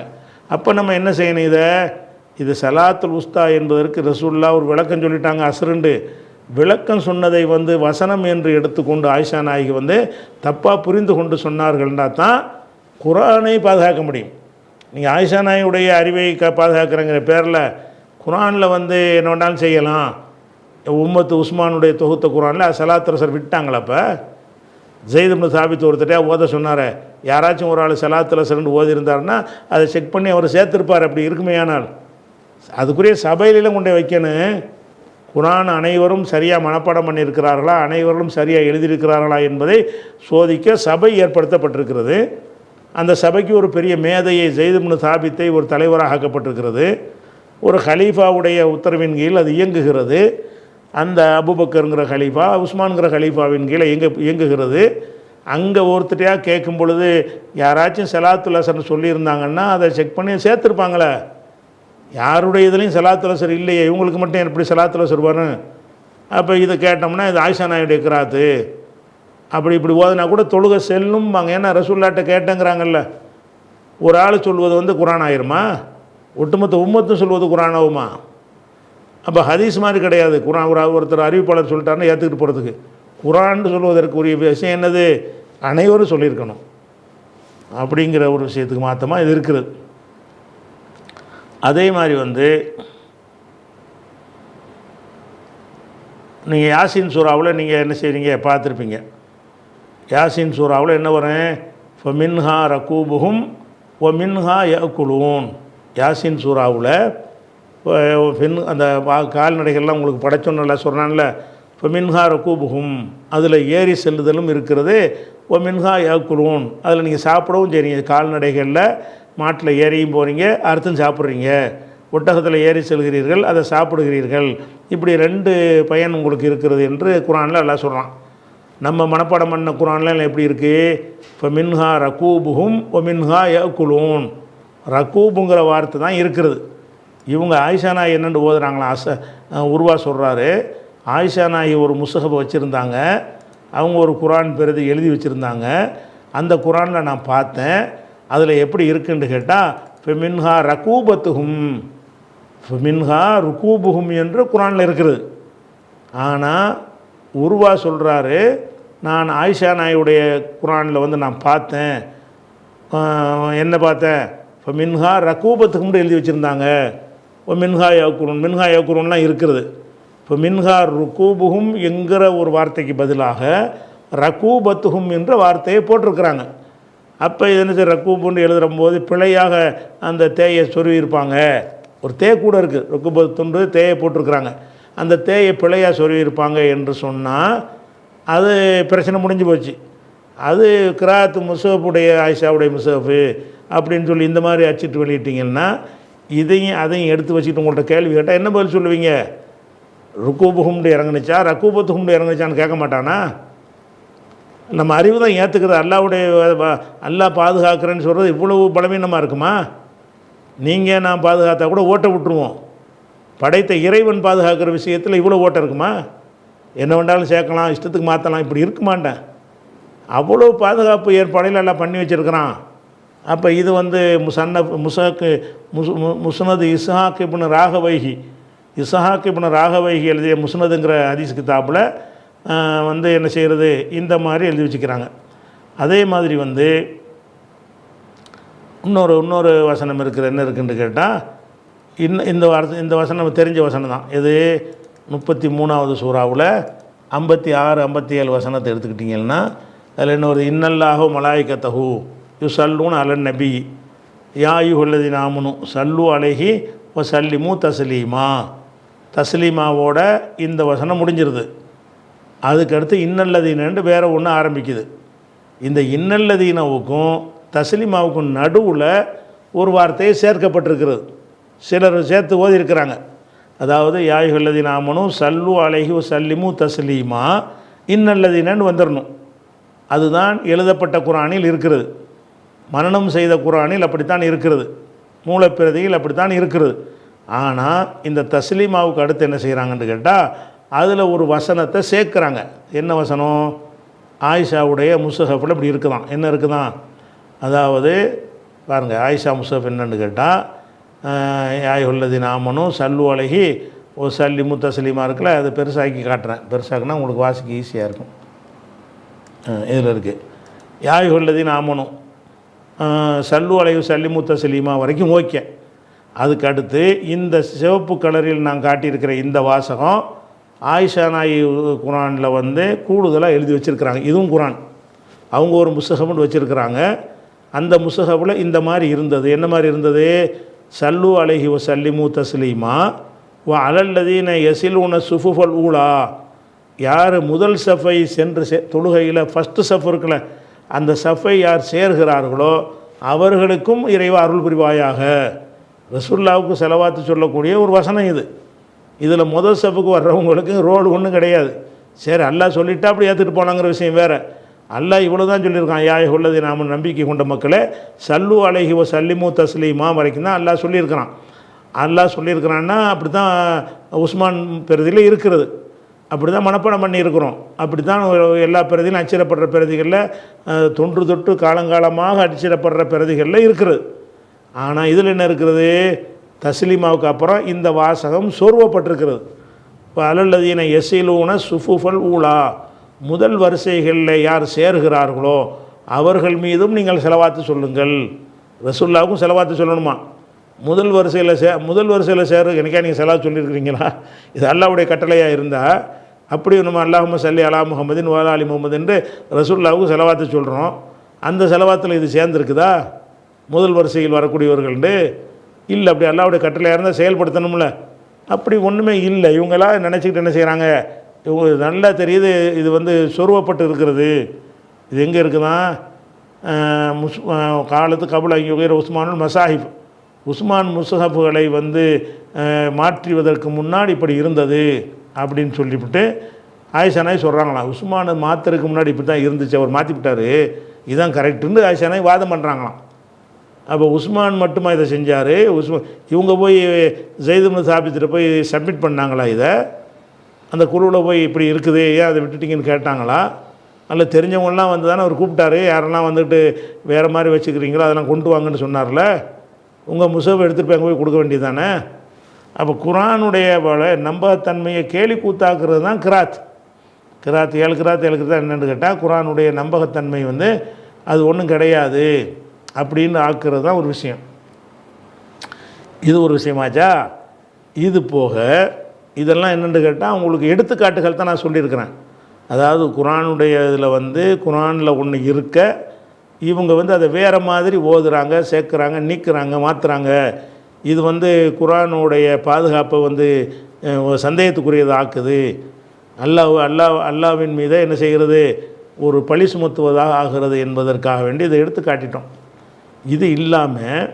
அப்போ நம்ம என்ன செய்யணும், இது சலாத்துல் உஸ்தா என்பதற்கு ரசூலுல்லாஹ் ஒரு விளக்கம் சொல்லிட்டாங்க அஸ்ருண்டு. விளக்கம் சொன்னதை வந்து வசனம் என்று எடுத்துக்கொண்டு ஆயிஷா நாயகி வந்து தப்பாக புரிந்து கொண்டு சொன்னார்கள்னா தான் குர்ஆனை பாதுகாக்க முடியும். நீங்கள் ஆயிஷா நாயுடைய அறிவை பாதுகாக்கிறங்கிற பேரில் குர்ஆனில் வந்து என்ன வேண்டாலும் செய்யலாம். உம்மத்து உஸ்மானுடைய தொகுத்த குர்ஆனில் சலாத் ரசர் விட்டாங்களா? அப்போ ஜெயித் இப்னு சாபித் ஒருத்தரையா ஓத சொன்னார், யாராச்சும் ஒரு ஆள் சலாத் ரசர்னு ஓதி இருந்தாருன்னா அதை செக் பண்ணி அவர் சேர்த்துருப்பார். அப்படி இருக்குமையானால் அதுக்குரிய சபையிலும் கொண்டு வைக்கணும். குர்ஆன் அனைவரும் சரியாக மனப்பாடம் பண்ணியிருக்கிறார்களா, அனைவரும் சரியாக எழுதியிருக்கிறார்களா என்பதை சோதிக்க சபை ஏற்படுத்தப்பட்டிருக்கிறது. அந்த சபைக்கு ஒரு பெரிய மேதையை ஜெயித் இப்னு சாபித்தை ஒரு தலைவராக ஆக்கப்பட்டிருக்கிறது. ஒரு ஹலீஃபாவுடைய உத்தரவின் கீழ் அது இயங்குகிறது. அந்த அபூபக்கருங்கிற ஹலீஃபா உஸ்மான்கிற ஹலீஃபாவின் கீழே இயங்குகிறது. அங்கே ஒருத்தரையாக கேட்கும் பொழுது யாராச்சும் சலாத்துல் அஸ்ர்னு சொல்லியிருந்தாங்கன்னா அதை செக் பண்ணி சேர்த்துருப்பாங்களே. யாருடைய இதுலேயும் சலாத்துல் அஸ்ர் இல்லையே, இவங்களுக்கு மட்டும் எப்படி சலாத்துல் அஸ்ர் வரும்? அப்போ இதை கேட்டோம்னா இது ஆயிஷா நாயுடைய கிராத்து, அப்படி இப்படி ஓதுனா கூட தொழுகை செல்லும்பாங்க. ஏன்னா ரசூலுல்லாஹ்ட்ட கேட்டேங்கிறாங்கல்ல. ஒரு ஆள் சொல்வது வந்து குர்ஆன் ஆயிருமா? ஒட்டுமொத்த உம்மத்தும் சொல்வது குர்ஆன் ஆகுமா? அப்போ ஹதீஸ் மாதிரி கிடையாது. குர்ஆன் ஒருத்தர் அறிவிப்பாளர் சொல்லிட்டாருன்னா ஏற்றுக்கிட்டு போகிறதுக்கு. குர்ஆன் சொல்வதற்குரிய விஷயம் என்னது, அனைவரும் சொல்லியிருக்கணும் அப்படிங்கிற ஒரு விஷயத்துக்கு மாற்றமாக இது இருக்குது. அதே மாதிரி வந்து நீங்கள் யாசின் சூறாவில் நீங்கள் என்ன செய்கிறீங்க பார்த்துருப்பீங்க. யாசின் சூறாவில் என்ன வரும், ஃபமின்ஹா ரகூபுஹும் ஒ மின்ஹா யஅகுலூன். யாசின் சூறாவில் அந்த கால்நடைகள்லாம் உங்களுக்கு படைச்சோன்னு சொல்கிறான்ல, இப்போ மின்ஹா ரக்கூபுகும், அதில் ஏறி செல்லுதலும் இருக்கிறது. ஓ மின்ஹா யாக்குலூன், அதில் நீங்கள் சாப்பிடவும் செய்றீங்க. கால்நடைகளில் மாட்டில் ஏறியும் போகிறீங்க, அறுத்தும் சாப்பிட்றீங்க. ஒட்டகத்தில் ஏறி செல்கிறீர்கள், அதை சாப்பிடுகிறீர்கள். இப்படி 2 பயன் உங்களுக்கு இருக்கிறது என்று குரானில் எல்லாம் சொல்கிறான். நம்ம மனப்பாடம் பண்ண குரான்லாம் எப்படி இருக்குது? இப்போ மின்ஹா ரக்கூபுகும் ஒ மின்ஹா யாக்குலூன், ரக்கூபுங்கிற வார்த்தை தான் இருக்கிறது. இவங்க ஆயிஷா நாய் என்னென்னு ஓதுறாங்களா? உருவா சொல்கிறாரு, ஆயிஷா நாய் ஒரு முஸ்ஹப் வச்சுருந்தாங்க, அவங்க ஒரு குரான் பிரதி எழுதி வச்சுருந்தாங்க. அந்த குரானில் நான் பார்த்தேன், அதில் எப்படி இருக்குன்னு கேட்டால் ஃபெமின்ஹா ரக்கூபத்துகும், ஃபெமின்ஹா ருக்கூபுகும் என்று குரானில் இருக்கிறது. ஆனால் உருவா சொல்கிறாரு, நான் ஆயிஷா நாயுடைய குரானில் வந்து நான் பார்த்தேன். என்ன பார்த்தேன்? இப்போ மின்ஹா ரக்கூபத்துக்கும் எழுதி வச்சுருந்தாங்க. இப்போ மின்ஹா யாக்குரூன், மின்ஹா யாக்குரூன்லாம் இருக்கிறது. இப்போ மின்ஹா ருக்கூபுகும் என்கிற ஒரு வார்த்தைக்கு பதிலாக ரக்கூபத்துகும் என்ற வார்த்தையை போட்டிருக்கிறாங்க. அப்போ இது என்ன செய்ய, ரக்கூபுன்னு எழுதுகிற போது பிழையாக அந்த தேயை சொருவியிருப்பாங்க. ஒரு தே கூட இருக்குது, ரக்கூபத்துன்று தேயை போட்டிருக்கிறாங்க, அந்த தேயை பிழையாக சொருவியிருப்பாங்க என்று சொன்னால் அது பிரச்சனை முடிஞ்சு போச்சு. அது கிராத்து முசஃபுடைய ஆயிஷாவுடைய முசஃபு அப்படின்னு சொல்லி இந்த மாதிரி அச்சிட்டு வெளியிட்டிங்கன்னா இதையும் அதையும் எடுத்து வச்சுக்கிட்டு உங்கள்கிட்ட கேள்வி கேட்டால் என்ன பதில் சொல்லுவீங்க? ருக்கூபுகும்னு இறங்குனுச்சா ரக்கூபத்துகும்னு இறங்குனுச்சான்னு கேட்க மாட்டானா? நம்ம அறிவு தான் ஏற்றுக்கிறது. அல்லாஹ் பாதுகாக்கிறேன்னு சொல்கிறது இவ்வளவு பலவீனமாக இருக்குமா? நீங்கள் நான் பாதுகாத்தா கூட ஓட்டை விட்டுருவோம். படைத்த இறைவன் பாதுகாக்கிற விஷயத்தில் இவ்வளோ ஓட்டம் இருக்குமா? என்ன வேண்டாலும் சேர்க்கலாம், இஷ்டத்துக்கு மாற்றலாம், இப்படி இருக்க மாட்டேன். அவ்வளோ பாதுகாப்பு ஏற்பாடுகள் எல்லாம் பண்ணி வச்சுருக்கிறான். அப்போ இது வந்து முஸ்னது இஸ்ஹாக் இப்னு ராகவைஹி, இஸ்ஹாக் இப்னு ராகவைஹி எழுதிய முஸ்னதுங்கிற ஹதீஸ் கிதாபில் வந்து என்ன செய்கிறது, இந்த மாதிரி எழுதி வச்சுக்கிறாங்க. அதே மாதிரி வந்து இன்னொரு வசனம் இருக்குது. என்ன இருக்குன்னு கேட்டால் இந்த வசனம் தெரிஞ்ச வசனம் தான். இது 33வது சூறாவில் 56, 57 வசனத்தை எடுத்துக்கிட்டிங்கன்னா அதில் இன்னொரு இன்னல்லாஹு மலாயிகத்தஹு யுஸல்லூன அலன் நபி யா அய்யுஹல்லதீன ஆமனு ஸல்லு அலைஹி வ ஸல்லிமு தஸ்லீமா. தஸ்லீமாவோட இந்த வசனம் முடிஞ்சிருது. அதுக்கடுத்து இன்னல்லதீனன்னு வேறு ஒன்று ஆரம்பிக்குது. இந்த இன்னல்லதீனவுக்கும் தஸ்லீமாவுக்கும் நடுவில் ஒரு வார்த்தையை சேர்க்கப்பட்டிருக்கிறது. சிலர் சேர்த்து ஓதியிருக்கிறாங்க. அதாவது யா அய்யுஹல்லதீன ஆமனு ஸல்லு அலைஹி வ ஸல்லிமு தஸ்லீமா, இன்னல்லதீனன்னு வந்துடணும். அதுதான் எழுதப்பட்ட குரானில் இருக்கிறது. மனனம் செய்த குரானில் அப்படித்தான் இருக்கிறது. மூலப்பிரதியில் அப்படித்தான் இருக்கிறது. ஆனால் இந்த தஸ்லீமாவுக்கு அடுத்து என்ன செய்கிறாங்கன்னு கேட்டால் அதில் ஒரு வசனத்தை சேர்க்குறாங்க. என்ன வசனம்? ஆயிஷாவுடைய முஸ்ஹஃபில் இப்படி இருக்குதான். என்ன இருக்குதான்? அதாவது பாருங்கள், ஆயிஷா முஸ்ஹஃப் என்னன்னு கேட்டால் யா அய்யுஹல்லதீன ஆமனு ஸல்லு அலைஹி வ ஸல்லிமு தஸ்லீமா இருக்குல்ல, அதை பெருசாக்கி காட்டுறேன். பெருசாக்குனா உங்களுக்கு வாசிக்க ஈஸியாக இருக்கும். இதில் இருக்குது யா அய்யுஹல்லதீன ஆமனு ஸல்லு அலைஹி ஸல்லிமு தஸ்லீமா வரைக்கும் ஓகே. அதுக்கு அடுத்து இந்த சிவப்பு கலரில் நான் காட்டியிருக்கிற இந்த வாசகம் ஆயிஷா நாயி குரானில் வந்து கூடுதலாக எழுதி வச்சுருக்கிறாங்க. இதுவும் குரான், அவங்க ஒரு முஸ்ஹஃப்னு வச்சுருக்கிறாங்க. அந்த முஸ்ஹஃபில் இந்த மாதிரி இருந்தது. என்ன மாதிரி இருந்தது? ஸல்லு அலைஹி வ ஸல்லிமு தஸ்லீமா வ அலல்லதீன யஸிலூன ஸுஃபுஃபல் ஊலா. யார் முதல் சஃபை சென்று தொழுகையில் ஃபஸ்ட்டு சஃப் இருக்குல்ல, அந்த சஃபை யார் சேர்கிறார்களோ அவர்களுக்கும் இறைவா அருள் புரிவாயாக. ரசூலுல்லாவுக்கு செலவாத்து சொல்லக்கூடிய ஒரு வசனம் இது. இதில் முதல் சஃபுக்கு வர்றவங்களுக்கு ரோடு ஒன்றும் கிடையாது. சரி, அல்லாஹ் சொல்லிட்டா அப்படி ஏற்றுட்டு போனாங்கிற விஷயம் வேறு. அல்லாஹ் இவ்வளோ தான் சொல்லியிருக்கான், யா அய்யுஹல்லதீன ஆமனு நம்பிக்கை கொண்ட மக்களே ஸல்லு அலைஹி வ ஸல்லிமு தஸ்லீமா வரைக்கும் தான் அல்லாஹ் சொல்லியிருக்கிறான். அல்லாஹ் சொல்லியிருக்கிறான்னா அப்படி தான் உஸ்மான் பிரதியில் இருக்கிறது. அப்படி தான் மனப்பாடம் பண்ணியிருக்கிறோம். அப்படி தான் எல்லா பிரதியிலும் அச்சிடப்படுற பிரதிகளில் தொன்று தொட்டு காலங்காலமாக அச்சிடப்படுற பிரதிகளில் இருக்கிறது. ஆனால் இதில் என்ன இருக்கிறது? தஸ்லீமாவுக்கு அப்புறம் இந்த வாசகம் சொருவப்பட்டிருக்கிறது. இப்போ அலல்லதீன யஸிலூன ஸுஃபுஃபல் ஊலா, முதல் வரிசைகளில் யார் சேர்கிறார்களோ அவர்கள் மீதும் நீங்கள் செலவாத்து சொல்லுங்கள். ரசூலுல்லாவுக்கும் செலவாத்து சொல்லணுமா? முதல் வரிசையில் சேரு எனக்கே நீங்கள் செலவாத்து சொல்லியிருக்கிறீங்களா? இது அல்லாஹ்வுடைய கட்டளையாக இருந்தால் அப்படி நம்ம அல்லாஹும்ம ஸல்லி அலா முஹம்மதின் வ அலா ஆலி முஹம்மது என்று ரசூலுல்லாவுக்கு செலவாத்து சொல்கிறோம். அந்த செலவாத்தில் இது சேர்ந்துருக்குதா? முதல் வரிசையில் வரக்கூடியவர்கள்ண்டு இல்லை, அப்படி அல்லாஹ்வுடைய கட்டளையாக இருந்தால் செயல்படுத்தணும்ல. அப்படி ஒன்றுமே இல்லை. இவங்களாம் நினச்சிக்கிட்டு என்ன செய்கிறாங்க, இவங்க நல்லா தெரியுது இது வந்து சொருவப்பட்டு இருக்கிறது. இது எங்கே இருக்குதான், காலத்து கபுல் ஐயுகர் உஸ்மானுல் மசாஹிப், உஸ்மான் முஸ்ஹஃப்களை வந்து மாற்றுவதற்கு முன்னாடி இப்படி இருந்தது அப்படின்னு சொல்லிவிட்டு ஆயிஷா நாய் சொல்கிறாங்களாம். உஸ்மானை மாற்றுறதுக்கு முன்னாடி இப்படி தான் இருந்துச்சு, அவர் மாற்றிவிட்டார், இதுதான் கரெக்டுன்னு ஆயிஷா நாய் வாதம் பண்ணுறாங்களாம். அப்போ உஸ்மான் மட்டுமா இதை செஞ்சார்? இவங்க போய் ஸைத் இப்னு சாபித்திட்ட போய் சப்மிட் பண்ணாங்களா? இதை அந்த குழுவில் போய் இப்படி இருக்குது, ஏன் அதை விட்டுட்டீங்கன்னு கேட்டாங்களா? நல்ல தெரிஞ்சவங்களாம் வந்து தானே அவர் கூப்பிட்டாரு. யாரெல்லாம் வந்துட்டு வேறு மாதிரி வச்சுக்கிறீங்களோ அதெல்லாம் கொண்டு வாங்கன்னு சொன்னார்ல. உங்கள் முசஃப் எடுத்துகிட்டு போய் அங்கே போய் கொடுக்க வேண்டியது தானே. அப்போ குரானுடைய நம்பகத்தன்மையை கேலி கூத்தாக்குறது தான் கிராத். 7 கிராத் என்னென்னு கேட்டால் குரானுடைய நம்பகத்தன்மை வந்து அது ஒன்றும் கிடையாது அப்படின்னு ஆக்குறது தான் ஒரு விஷயம். இது ஒரு விஷயமாச்சா? இது போக இதெல்லாம் என்னென்னு கேட்டால் உங்களுக்கு எடுத்துக்காட்டுகள் தான் நான் சொல்லியிருக்கிறேன். அதாவது குரானுடைய இதில் வந்து குரானில் ஒன்று இருக்க இவங்க வந்து அதை வேறு மாதிரி ஓதுறாங்க, சேர்க்குறாங்க, நீக்குறாங்க, மாற்றுறாங்க. இது வந்து குரானுடைய பாதுகாப்பை வந்து சந்தேகத்துக்குரியது ஆக்குது. அல்லாவின் மீது என்ன செய்கிறது, ஒரு பழி சுமத்துவதாக ஆகிறது என்பதற்காக வேண்டி இதை எடுத்து காட்டிட்டோம். இது இல்லாமல்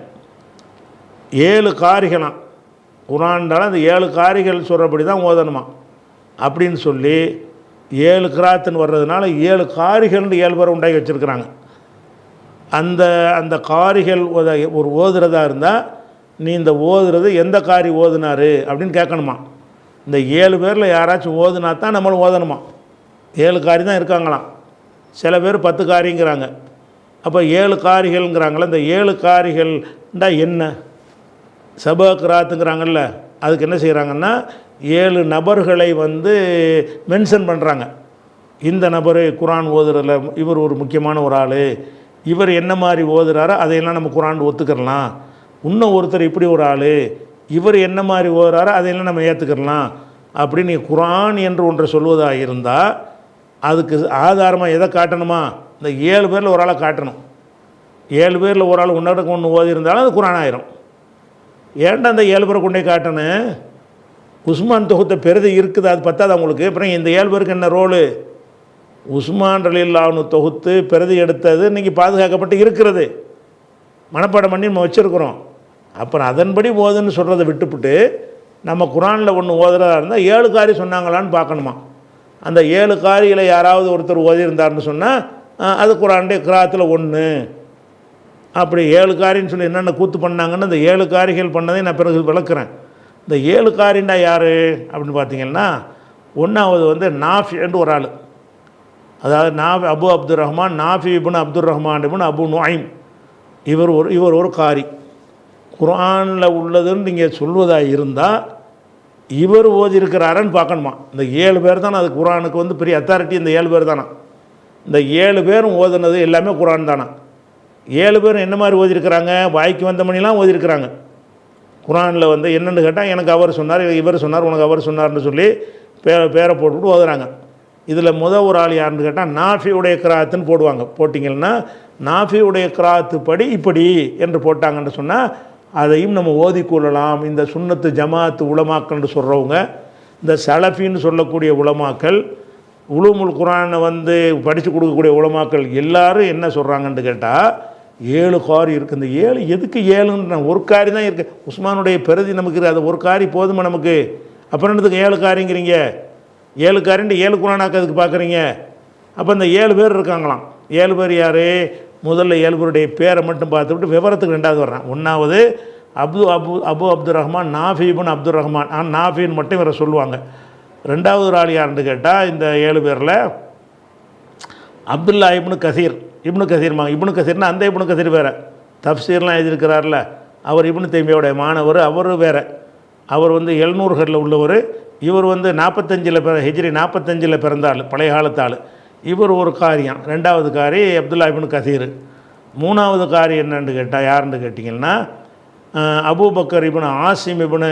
7 காரிகளாம் குரான்டால் அந்த 7 காரிகள் சொல்கிறபடி தான் ஓதணுமா அப்படின்னு சொல்லி 7 கிராத்துன்னு வர்றதுனால 7 காரிகள்னு 7 பேரை உண்டாக்கி வச்சுருக்குறாங்க. அந்த காரிகள் ஒரு ஓதுறதா இருந்தால் நீ இந்த ஓதுறது எந்த காரி ஓதுனார் அப்படின்னு கேட்கணுமா. இந்த 7 பேரில் யாராச்சும் ஓதுனா தான் நம்மளும் ஓதணுமா. 7 காரி தான் இருக்காங்களாம். சில பேர் 10 காரிங்கிறாங்க. அப்போ 7 காரிகள்ங்கிறாங்களே, இந்த 7 காரிகள்ண்டா என்ன? சபா கிராத்துங்கிறாங்கல்ல, அதுக்கு என்ன செய்கிறாங்கன்னா 7 நபர்களை வந்து மென்ஷன் பண்ணுறாங்க. இந்த நபர் குரான் ஓதுறதுல இவர் ஒரு முக்கியமான ஒரு ஆள், இவர் என்ன மாதிரி ஓதுறாரோ அதையெல்லாம் நம்ம குரான் ஒத்துக்கிறலாம். இன்னும் ஒருத்தர் இப்படி ஒரு ஆள், இவர் என்ன மாதிரி ஓதுறாரோ அதையெல்லாம் நம்ம ஏற்றுக்கிறலாம் அப்படின்னு குரான் என்று ஒன்றை சொல்வதாக இருந்தால் அதுக்கு ஆதாரமாக எதை காட்டணுமா? இந்த 7 பேரில் ஒரு ஆளை காட்டணும். 7 பேரில் ஒரு ஆள் ஒன்றோட ஒன்று ஓதி இருந்தாலும் அது குரான் ஆயிரும். ஏன்டா அந்த 7 பேரை கொண்டே காட்டணும்? உஸ்மான் தொகுத்த பெருது இருக்குது, அது பத்தாது அவங்களுக்கு. அப்புறம் இந்த 7 பேருக்கு என்ன ரோலு? உஸ்மான் ரலியல்லாஹு தொகுத்து பிரதி எடுத்தது இன்றைக்கி பாதுகாக்கப்பட்டு இருக்கிறது, மனப்பாடம் பண்ணி நம்ம வச்சுருக்குறோம். அப்புறம் அதன்படி ஓதுன்னு சொல்கிறத விட்டுவிட்டு நம்ம குரானில் ஒன்று ஓதுறதா இருந்தால் 7 காரி சொன்னாங்களான்னு பார்க்கணுமா. அந்த 7 காரியில் யாராவது ஒருத்தர் ஓதியிருந்தார்னு சொன்னால் அது குரானுடைய கிராத்தில் 1. அப்படி 7 காரின்னு சொல்லி என்னென்ன கூத்து பண்ணாங்கன்னு அந்த 7 காரிகள் பண்ணதை நான் பிறகு விளக்குறேன். இந்த 7 காரின்னா யார் அப்படின்னு பார்த்தீங்கன்னா, ஒன்றாவது வந்து நாஃபி என்று ஒரு ஆள், அதாவது அபு அப்துர் ரஹ்மான், நாஃபி இப்னு அப்துர் ரஹ்மான் இப்னு அபு நுஐம், இவர் ஒரு காரி. குர்ஆனில் உள்ளதுன்னு நீங்கள் சொல்வதாக இருந்தால் இவர் ஓதியிருக்கிறாரன்னு பார்க்கணுமா. இந்த 7 பேர் தானே அது குர்ஆனுக்கு வந்து பெரிய அத்தாரிட்டி. இந்த 7 பேர் தானே, இந்த 7 பேரும் ஓதுனது எல்லாமே குர்ஆன் தானே. 7 பேரும் என்ன மாதிரி ஓதியிருக்கிறாங்க? வாய்க்கு வந்த மணிலாம் ஓதியிருக்கிறாங்க. குர்ஆனில் வந்து என்னென்னு கேட்டால் எனக்கு அவர் சொன்னார், இவர் சொன்னார், உனக்கு அவர் சொன்னார்னு சொல்லி பேரை போட்டுவிட்டு ஓதுறாங்க. இதில் ஒரு ஆள் யாருன்னு கேட்டால் நாஃபியுடைய கிராத்துன்னு போடுவாங்க. போட்டிங்கன்னா நாஃபியுடைய கிராத்து படி இப்படி என்று போட்டாங்கன்னு சொன்னால் அதையும் நம்ம ஓதிக்கொள்ளலாம். இந்த சுன்னத்து ஜமாத்து உலமாக்கள்னு சொல்கிறவங்க, இந்த சலஃபின்னு சொல்லக்கூடிய உலமாக்கள், உலூமுல் குர்ஆனை வந்து படித்து கொடுக்கக்கூடிய உலமாக்கள் எல்லாரும் என்ன சொல்கிறாங்கன்னு கேட்டால் 7 காரி இருக்குது. இந்த 7 எதுக்கு 7ன்னு? ஒரு காரி தான் இருக்குது. உஸ்மானுடைய பிரதி நமக்கு இருக்குது, அது ஒரு காரி போதுமா நமக்கு? அப்புறம் என்னதுக்கு 7 காரிங்கிறீங்க? 7 காரின்ட்டு 7 குர்ஆனாக்கிறதுக்கு பார்க்குறீங்க. அப்போ இந்த 7 பேர் இருக்காங்களாம். 7 பேர் யார்? முதல்ல 7 பேருடைய பேரை மட்டும் பார்த்துவிட்டு விவரத்துக்கு 2வது வர்றேன். 1வது அபு அப்துர் ரஹ்மான், நாஃபி இப்னு அப்துர் ரஹ்மான், நாஃபின்னு மட்டும் இவரை சொல்லுவாங்க. 2வது ஒரு ஆள் யாருன்னு கேட்டால் இந்த 7 பேரில் அப்துல்லா இப்னு கசீர். இப்னு கசீர்னா அந்த இப்னு கசீர் வேறு, தஃப்சீர்லாம் எழுதியிருக்கிறார்ல அவர், இப்னு தைமியாவுடைய மாணவர். அவர் வேறு, அவர் வந்து 700களில் உள்ளவர். இவர் வந்து 45 ஹிஜ்ரி 45 பிறந்த ஆள், பழைய காலத்து ஆள். இவர் ஒரு காரியம். 2வது காரி அப்துல்லா இப்னு கசீர். 3வது காரி என்னன்னு கேட்டால் யாருன்னு கேட்டிங்கன்னா அபூபக்கர் இப்னு ஆசிம் இப்னு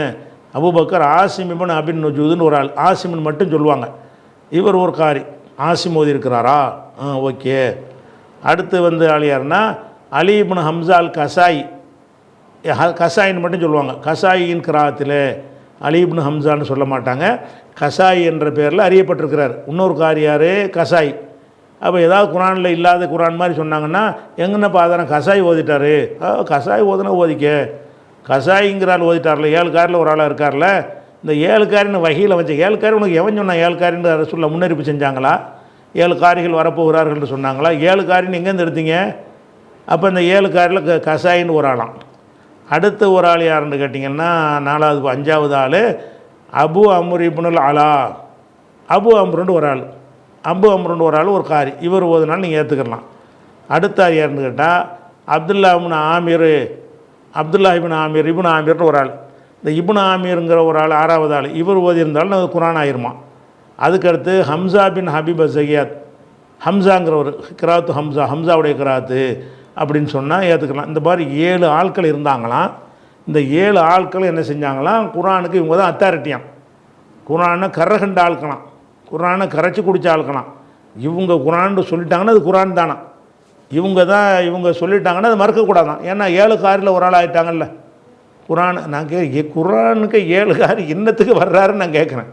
அபின் நுஜூதுன்னு ஒரு ஆள். ஆசிம்னு மட்டும் சொல்லுவாங்க. இவர் ஒரு காரி. ஆசிம் ஓதி இருக்கிறாரா? ஓகே. அடுத்து வந்து ஆள் யாருன்னா அலி இப்னு ஹம்சா அல் கசாயி. கசாயின்னு மட்டும் சொல்லுவாங்க. கசாயின் கிராத்தில் அலி இப்னு ஹம்சான்னு சொல்ல மாட்டாங்க. கசாய் என்ற பேரில் அறியப்பட்டிருக்கிறார். இன்னொரு காரியார் கசாய். அப்போ ஏதாவது குரானில் இல்லாத குரான் மாதிரி சொன்னாங்கன்னா எங்கன்னப்பா அதெல்லாம் கசாய் ஓதிட்டார். கசாய் ஓதுனா ஓதிக்க, கசாயிங்கிறால் ஓதிட்டார்ல, 7 காரில் ஒரு ஆளாக இருக்கார்ல, இந்த 7 காரின்னு வகையில் வச்ச 7 காரி உனக்கு எவன் சொன்னான்? 7 காரின்னு ரசூலுல்லாஹ் முன்னறிப்பு செஞ்சாங்களா? 7 காரிகள் வரப்போகிறார்கள் சொன்னாங்களா? 7 காரின்னு எங்கேருந்து எடுத்தீங்க? அப்போ இந்த 7 காரில் கசாயின்னு ஒரு ஆளாம். அடுத்த ஒரு ஆள் யாருன்னு கேட்டிங்கன்னா 4வது 5வது ஆள் அபு அம்ர் இப்னுல் அலா. அபு அம்ருன்னு ஒரு ஆள், அபு அம்ருன்னு ஒரு ஆள், ஒரு காரி. இவர் ஓதுனாலும் நீங்கள் ஏற்றுக்கலாம். அடுத்த ஆள் யாருன்னு கேட்டால் அப்துல்லா இப்னு ஆமிர், அப்துல்லா இப்னு ஆமிர், இப்னு ஆமிர்னு ஒரு ஆள். இந்த இப்னு ஆமிருங்கிற ஒரு ஆள் 6வது ஆள். இவர் ஓதியிருந்தாலும் அது குரான் ஆயிருமா. அதுக்கடுத்து ஹம்சா பின் ஹபீப் ஜகியாத், ஹம்சாங்கிற ஒரு கிராத்து, ஹம்சாவுடைய கிராத்து அப்படின்னு சொன்னால் ஏற்றுக்கலாம். இந்த மாதிரி 7 ஆட்கள் இருந்தாங்களாம். இந்த 7 ஆட்கள் என்ன செஞ்சாங்களாம்? குரானுக்கு இவங்க தான் அத்தாரிட்டியாம். குரானை கரை கண்டு ஆள்க்கலாம், குரானை கரைச்சி குடிச்ச ஆள்க்கலாம். இவங்க குரான்னு சொல்லிட்டாங்கன்னா அது குரான் தானா, இவங்க சொல்லிட்டாங்கன்னா அது மறுக்கக்கூடாதான். ஏன்னா 7 காரில் ஒரு ஆள் ஆகிட்டாங்கல்ல. குரான் நான் குரானுக்கு 7 காரி என்னத்துக்கு வர்றாருன்னு நான் கேட்குறேன்.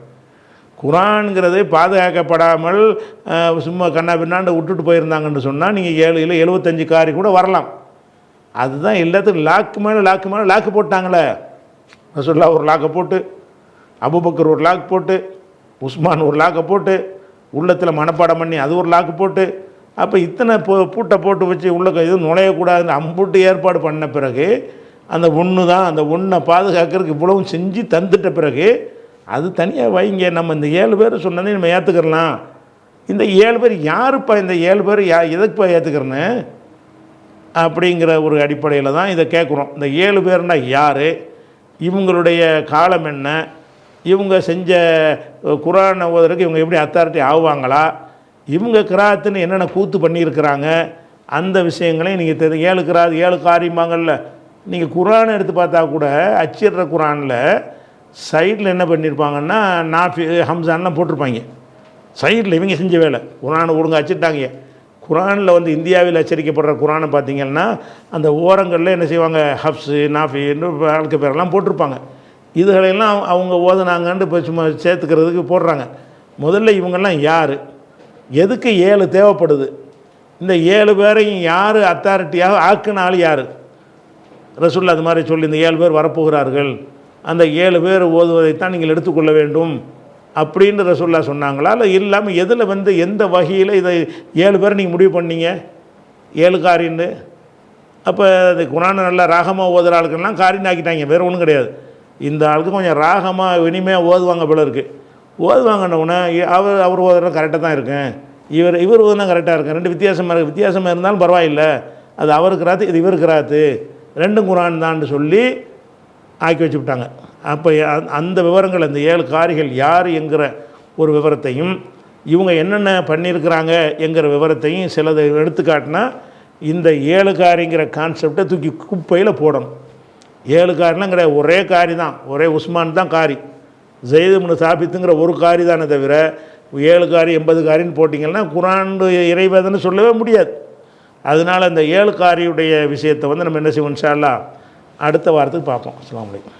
குரானுங்கிறது பாதுகாக்கப்படாமல் சும்மா கண்ணா பின்னாண்டு விட்டுட்டு போயிருந்தாங்கன்னு சொன்னால் நீங்கள் 7 இல்லை 75 காரி கூட வரலாம். அதுதான் எல்லாத்துக்கும் லாக்கு மேலே லாக்கு போட்டாங்களே. ரசூலுல்லாஹ் ஒரு லாக்கை போட்டு, அபூபக்கர் ஒரு லாக் போட்டு, உஸ்மான் ஒரு லாக்கை போட்டு, உள்ளத்தில் மனப்பாடம் பண்ணி அது ஒரு லாக்கு போட்டு, அப்போ இத்தனை பூட்டை போட்டு வச்சு உள்ள எதுவும் நுழையக்கூடாதுன்னு அம்புட்டு ஏற்பாடு பண்ண பிறகு அந்த ஒன்று தான், அந்த ஒன்றை பாதுகாக்கிறதுக்கு இவ்வளவும் செஞ்சு தந்துட்ட பிறகு அது தனியாக வைங்க. நம்ம இந்த 7 பேர் சொன்னதே நம்ம ஏற்றுக்கிறலாம். இந்த 7 பேர் யாருப்பா? இந்த 7 பேர் எதுக்குப்பா ஏற்றுக்கிறேன்னு அப்படிங்கிற ஒரு அடிப்படையில் தான் இதை கேட்குறோம். இந்த 7 பேர்னா யார், இவங்களுடைய காலம் என்ன, இவங்க செஞ்ச குரானை ஓதுறதுக்கு இவங்க எப்படி அத்தாரிட்டி ஆகுவாங்களா, இவங்க கிராத்துன்னு என்னென்ன கூத்து பண்ணியிருக்கிறாங்க, அந்த விஷயங்களையும் நீங்கள் 7 கிராத் 7 காரியமாங்கள்ல. நீங்கள் குரானை எடுத்து பார்த்தா கூட அச்சிடுற குரானில் சைடில் என்ன பண்ணியிருப்பாங்கன்னா நாஃபி ஹம்சான்லாம் போட்டிருப்பாங்க. சைடில் இவங்க செஞ்ச வேலை. குரானை ஒழுங்காக அச்சிட்டாங்க. குரானில் வந்து இந்தியாவில் அச்சரிக்கப்படுற குரானை பார்த்திங்கன்னா அந்த ஓரங்களில் என்ன செய்வாங்க, ஹப்ஸு நாஃபின்னு வாழ்க்கை பேரெல்லாம் போட்டிருப்பாங்க. இதுகளெல்லாம் அவங்க ஓதுனாங்கன்ட்டு இப்போ சும்மா சேர்த்துக்கிறதுக்கு போடுறாங்க. முதல்ல இவங்கெல்லாம் யார், எதுக்கு 7 தேவைப்படுது, இந்த 7 பேரையும் யார் அத்தாரிட்டியாக ஆக்குனாலும் யார்? ரசூலுல்லாஹ் அது மாதிரி சொல்லி இந்த 7 பேர் வரப்போகிறார்கள், அந்த 7 பேர் ஓதுவதைத்தான் நீங்கள் எடுத்துக்கொள்ள வேண்டும் அப்படின்னு ரசூலுல்லாஹ் சொன்னாங்களா? இல்லை இல்லாமல் எதில் வந்து எந்த வகையில் இதை 7 பேர் நீங்கள் முடிவு பண்ணீங்க 7 காரின்னு? அப்போ அது குரானை நல்லா ராகமாக ஓதுகிற ஆளுக்கெல்லாம் காரின்னு ஆக்கிட்டாங்க. வேறு ஒன்றும் கிடையாது. இந்த ஆளுக்கு கொஞ்சம் ராகமாக இனிமையாக ஓதுவாங்க போல இருக்குது. ஓதுவாங்கன்னொன்னே அவர் ஓதுறது கரெக்டாக தான் இருக்கும், இவர் ஓதுனா கரெக்டாக இருக்கும். 2 வித்தியாசமாக இருந்தாலும் பரவாயில்லை, அது அவருக்கு ராத்து இது இவருக்கு ராத்து, 2 குரான் தான்னு சொல்லி ஆக்கி வச்சு விட்டாங்க. அப்போ அந்த விவரங்கள், அந்த 7 காரிகள் யார் என்கிற ஒரு விவரத்தையும் இவங்க என்னென்ன பண்ணியிருக்கிறாங்க என்கிற விவரத்தையும் சிலதை எடுத்துக்காட்டினா இந்த 7 காரிங்கிற கான்செப்டை தூக்கி குப்பையில் போடணும். 7 காரிலாம் கிடையாது, ஒரே காரி தான், ஒரே உஸ்மான் தான் காரி, ஜெயித் இப்னு சாபித்துங்கிற ஒரு காரி தானே தவிர 7 காரி 80 காரின்னு போட்டிங்கன்னா குரான் இறைவேதனை சொல்லவே முடியாது. அதனால் அந்த 7 காரியுடைய விஷயத்தை வந்து நம்ம என்ன செய்வோம் இன்ஷா அல்லாஹ் அடுத்த வாரத்துக்கு பார்ப்போம். அஸ்ஸலாமு அலைக்கும்.